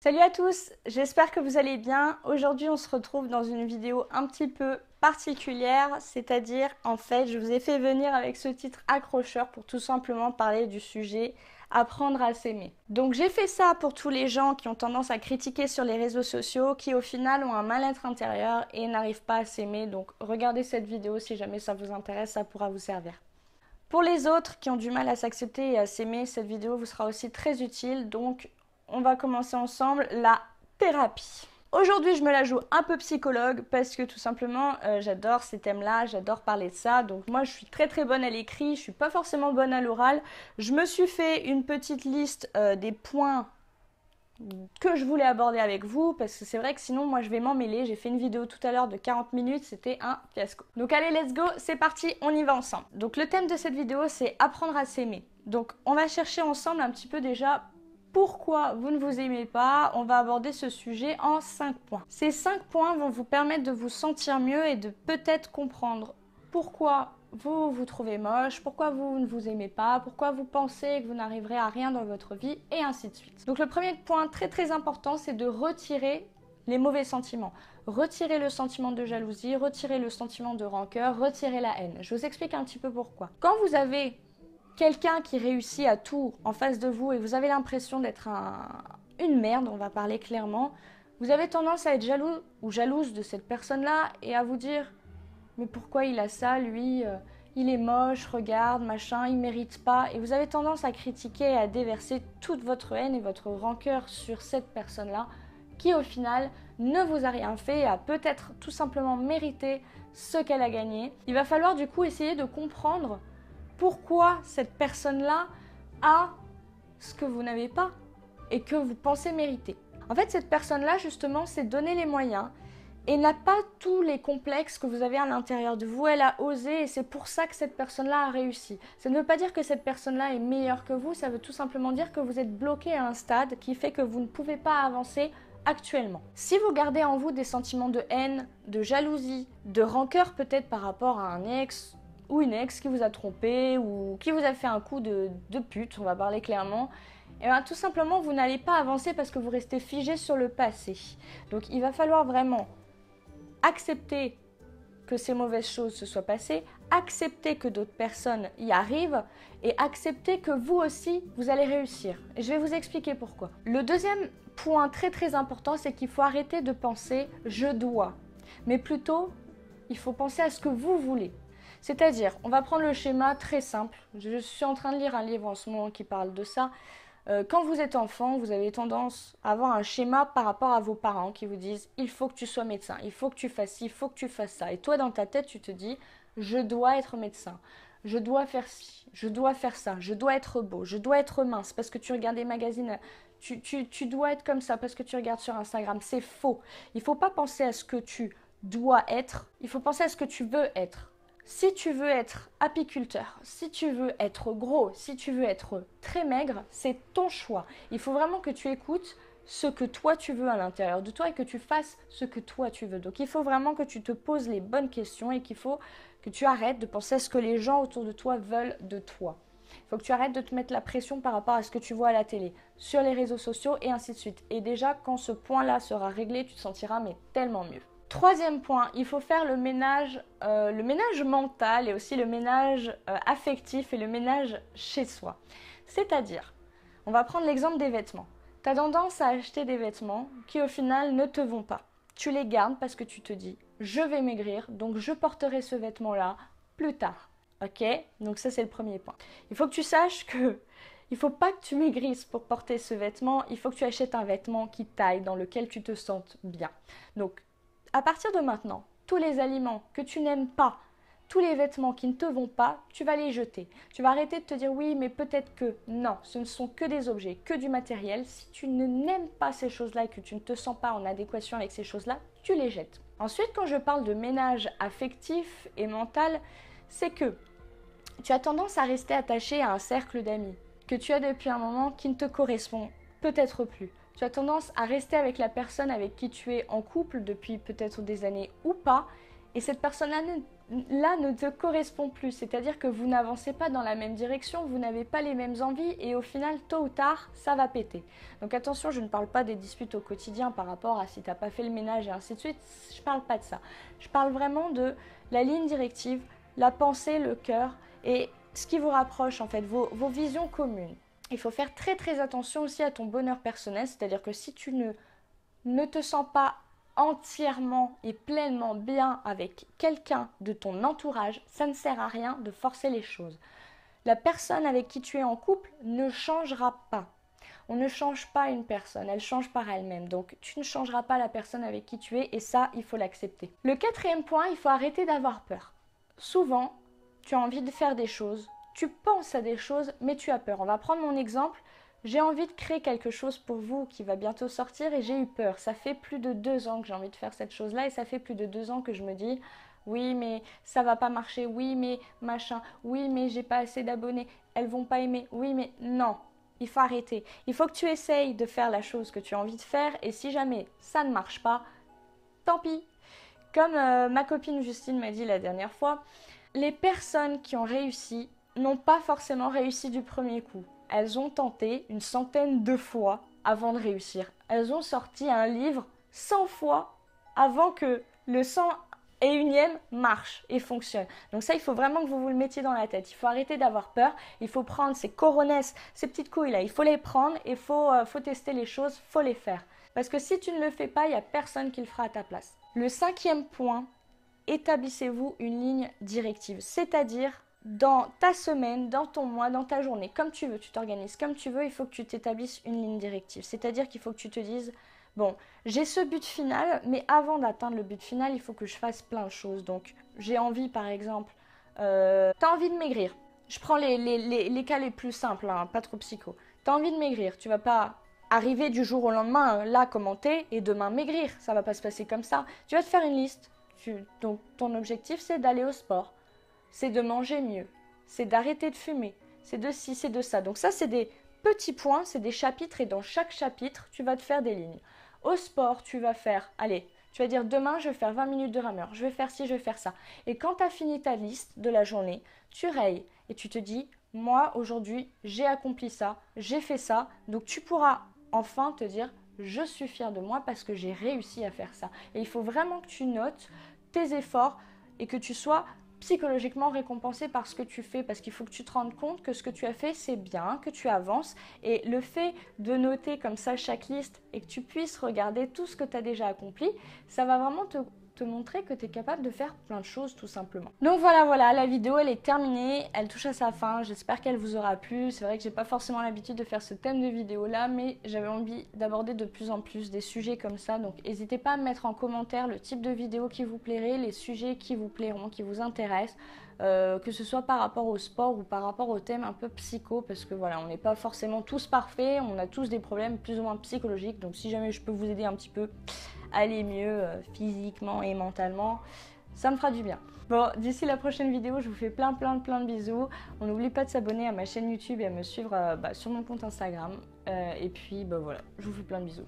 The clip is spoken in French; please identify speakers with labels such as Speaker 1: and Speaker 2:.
Speaker 1: Salut à tous, j'espère que vous allez bien. Aujourd'hui, on se retrouve dans une vidéo un petit peu particulière, c'est-à-dire, en fait, je vous ai fait venir avec ce titre accrocheur pour tout simplement parler du sujet apprendre à s'aimer. Donc j'ai fait ça pour tous les gens qui ont tendance à critiquer sur les réseaux sociaux, qui au final ont un mal-être intérieur et n'arrivent pas à s'aimer. Donc regardez cette vidéo si jamais ça vous intéresse, ça pourra vous servir. Pour les autres qui ont du mal à s'accepter et à s'aimer, cette vidéo vous sera aussi très utile. Donc on va commencer ensemble la thérapie. Aujourd'hui, je me la joue un peu psychologue parce que tout simplement, j'adore ces thèmes-là, j'adore parler de ça. Donc moi, je suis très bonne à l'écrit, je suis pas forcément bonne à l'oral. Je me suis fait une petite liste des points que je voulais aborder avec vous parce que c'est vrai que sinon moi je vais m'en mêler. J'ai fait une vidéo tout à l'heure de 40 minutes, c'était un fiasco. Donc allez, let's go, c'est parti, on y va ensemble. Donc le thème de cette vidéo, c'est apprendre à s'aimer. Donc on va chercher ensemble un petit peu déjà pourquoi vous ne vous aimez pas. On va aborder ce sujet en 5 points. Ces 5 points vont vous permettre de vous sentir mieux et de peut-être comprendre pourquoi vous vous trouvez moche, pourquoi vous ne vous aimez pas, pourquoi vous pensez que vous n'arriverez à rien dans votre vie, et ainsi de suite. Donc le premier point très important, c'est de retirer les mauvais sentiments. Retirer le sentiment de jalousie, retirer le sentiment de rancœur, retirer la haine. Je vous explique un petit peu pourquoi. Quand vous avez quelqu'un qui réussit à tout en face de vous et vous avez l'impression d'être une merde, on va parler clairement, vous avez tendance à être jaloux ou jalouse de cette personne-là et à vous dire « mais pourquoi il a ça, lui il est moche, regarde, machin, il mérite pas ». Et vous avez tendance à critiquer et à déverser toute votre haine et votre rancœur sur cette personne-là qui au final ne vous a rien fait et a peut-être tout simplement mérité ce qu'elle a gagné. Il va falloir du coup essayer de comprendre pourquoi cette personne-là a ce que vous n'avez pas et que vous pensez mériter. En fait, cette personne-là, justement, s'est donné les moyens et n'a pas tous les complexes que vous avez à l'intérieur de vous. Elle a osé et c'est pour ça que cette personne-là a réussi. Ça ne veut pas dire que cette personne-là est meilleure que vous, ça veut tout simplement dire que vous êtes bloqué à un stade qui fait que vous ne pouvez pas avancer actuellement. Si vous gardez en vous des sentiments de haine, de jalousie, de rancœur peut-être par rapport à un ex ou une ex qui vous a trompé ou qui vous a fait un coup de pute, on va parler clairement, et bien tout simplement vous n'allez pas avancer parce que vous restez figé sur le passé. Donc il va falloir vraiment accepter que ces mauvaises choses se soient passées, accepter que d'autres personnes y arrivent et accepter que vous aussi, vous allez réussir. Et je vais vous expliquer pourquoi. Le deuxième point très important, c'est qu'il faut arrêter de penser « je dois », mais plutôt, il faut penser à ce que vous voulez. C'est-à-dire, on va prendre le schéma très simple. Je suis en train de lire un livre en ce moment qui parle de ça. Quand vous êtes enfant, vous avez tendance à avoir un schéma par rapport à vos parents qui vous disent « il faut que tu sois médecin, il faut que tu fasses ci, il faut que tu fasses ça ». Et toi, dans ta tête, tu te dis « je dois être médecin, je dois faire ci, je dois faire ça, je dois être beau, je dois être mince parce que tu regardes des magazines, tu dois être comme ça parce que tu regardes sur Instagram ». C'est faux. Il ne faut pas penser à ce que tu dois être, il faut penser à ce que tu veux être. Si tu veux être apiculteur, si tu veux être gros, si tu veux être très maigre, c'est ton choix. Il faut vraiment que tu écoutes ce que toi tu veux à l'intérieur de toi et que tu fasses ce que toi tu veux. Donc il faut vraiment que tu te poses les bonnes questions et qu'il faut que tu arrêtes de penser à ce que les gens autour de toi veulent de toi. Il faut que tu arrêtes de te mettre la pression par rapport à ce que tu vois à la télé, sur les réseaux sociaux et ainsi de suite. Et déjà, quand ce point-là sera réglé, tu te sentiras mais tellement mieux. Troisième point, il faut faire le ménage mental et aussi le ménage affectif et le ménage chez soi. C'est-à-dire, on va prendre l'exemple des vêtements. Tu as tendance à acheter des vêtements qui au final ne te vont pas. Tu les gardes parce que tu te dis, je vais maigrir, donc je porterai ce vêtement-là plus tard. Ok? Donc ça c'est le premier point. Il faut que tu saches que il ne faut pas que tu maigrisses pour porter ce vêtement, il faut que tu achètes un vêtement qui taille, dans lequel tu te sentes bien. Donc, à partir de maintenant, tous les aliments que tu n'aimes pas, tous les vêtements qui ne te vont pas, tu vas les jeter. Tu vas arrêter de te dire oui, mais peut-être que non, ce ne sont que des objets, que du matériel. Si tu n'aimes pas ces choses-là et que tu ne te sens pas en adéquation avec ces choses-là, tu les jettes. Ensuite, quand je parle de ménage affectif et mental, c'est que tu as tendance à rester attaché à un cercle d'amis que tu as depuis un moment qui ne te correspond peut-être plus. Tu as tendance à rester avec la personne avec qui tu es en couple depuis peut-être des années ou pas, et cette personne-là là ne te correspond plus. C'est-à-dire que vous n'avancez pas dans la même direction, vous n'avez pas les mêmes envies et au final, tôt ou tard, ça va péter. Donc attention, je ne parle pas des disputes au quotidien par rapport à si tu n'as pas fait le ménage et ainsi de suite. Je ne parle pas de ça. Je parle vraiment de la ligne directive, la pensée, le cœur et ce qui vous rapproche en fait, vos visions communes. Il faut faire très très attention aussi à ton bonheur personnel, c'est-à-dire que si tu ne te sens pas entièrement et pleinement bien avec quelqu'un de ton entourage, ça ne sert à rien de forcer les choses. La personne avec qui tu es en couple ne changera pas. On ne change pas une personne, elle change par elle-même. Donc tu ne changeras pas la personne avec qui tu es et ça, il faut l'accepter. Le quatrième point, il faut arrêter d'avoir peur. Souvent, tu as envie de faire des choses, tu penses à des choses, mais tu as peur. On va prendre mon exemple. J'ai envie de créer quelque chose pour vous qui va bientôt sortir et j'ai eu peur. Ça fait plus de 2 ans que j'ai envie de faire cette chose-là et ça fait plus de 2 ans que je me dis oui mais ça va pas marcher, oui mais machin, oui mais j'ai pas assez d'abonnés, elles vont pas aimer, oui mais non. Il faut arrêter. Il faut que tu essayes de faire la chose que tu as envie de faire et si jamais ça ne marche pas, tant pis. Comme ma copine Justine m'a dit la dernière fois, les personnes qui ont réussi n'ont pas forcément réussi du premier coup. Elles ont tenté une centaine de fois avant de réussir. Elles ont sorti un livre 100 fois avant que le 101e marche et fonctionne. Donc ça, il faut vraiment que vous le mettiez dans la tête. Il faut arrêter d'avoir peur. Il faut prendre ces coronesses, ces petites couilles-là. Il faut les prendre et il faut tester les choses, il faut les faire. Parce que si tu ne le fais pas, il n'y a personne qui le fera à ta place. Le 5e point, établissez-vous une ligne directive. C'est-à-dire dans ta semaine, dans ton mois, dans ta journée, comme tu veux, tu t'organises comme tu veux, il faut que tu t'établisses une ligne directive. C'est-à-dire qu'il faut que tu te dises, bon, j'ai ce but final, mais avant d'atteindre le but final, il faut que je fasse plein de choses. Donc, j'ai envie, par exemple, t'as envie de maigrir. Je prends les cas les plus simples, hein, pas trop psycho. T'as envie de maigrir, tu vas pas arriver du jour au lendemain, là, commenter, et demain maigrir. Ça va pas se passer comme ça. Tu vas te faire une liste. Donc, ton objectif, c'est d'aller au sport. C'est de manger mieux, c'est d'arrêter de fumer, c'est de ci, c'est de ça. Donc ça, c'est des petits points, c'est des chapitres et dans chaque chapitre, tu vas te faire des lignes. Au sport, tu vas faire, allez, tu vas dire demain, je vais faire 20 minutes de rameur, je vais faire ci, je vais faire ça. Et quand tu as fini ta liste de la journée, tu rayes et tu te dis, moi, aujourd'hui, j'ai accompli ça, j'ai fait ça. Donc tu pourras enfin te dire, je suis fière de moi parce que j'ai réussi à faire ça. Et il faut vraiment que tu notes tes efforts et que tu sois psychologiquement récompensé par ce que tu fais parce qu'il faut que tu te rendes compte que ce que tu as fait c'est bien, que tu avances et le fait de noter comme ça chaque liste et que tu puisses regarder tout ce que tu as déjà accompli, ça va vraiment te montrer que tu es capable de faire plein de choses tout simplement. Donc voilà, la vidéo elle est terminée, elle touche à sa fin, j'espère qu'elle vous aura plu. C'est vrai que j'ai pas forcément l'habitude de faire ce thème de vidéo là, mais j'avais envie d'aborder de plus en plus des sujets comme ça, donc n'hésitez pas à me mettre en commentaire le type de vidéo qui vous plairait, les sujets qui vous plairont, qui vous intéressent. Que ce soit par rapport au sport ou par rapport au thème un peu psycho, parce que voilà, on n'est pas forcément tous parfaits, on a tous des problèmes plus ou moins psychologiques, donc si jamais je peux vous aider un petit peu à aller mieux physiquement et mentalement, ça me fera du bien. Bon, d'ici la prochaine vidéo, je vous fais plein de bisous. On n'oublie pas de s'abonner à ma chaîne YouTube et à me suivre sur mon compte Instagram. Et puis, voilà, je vous fais plein de bisous.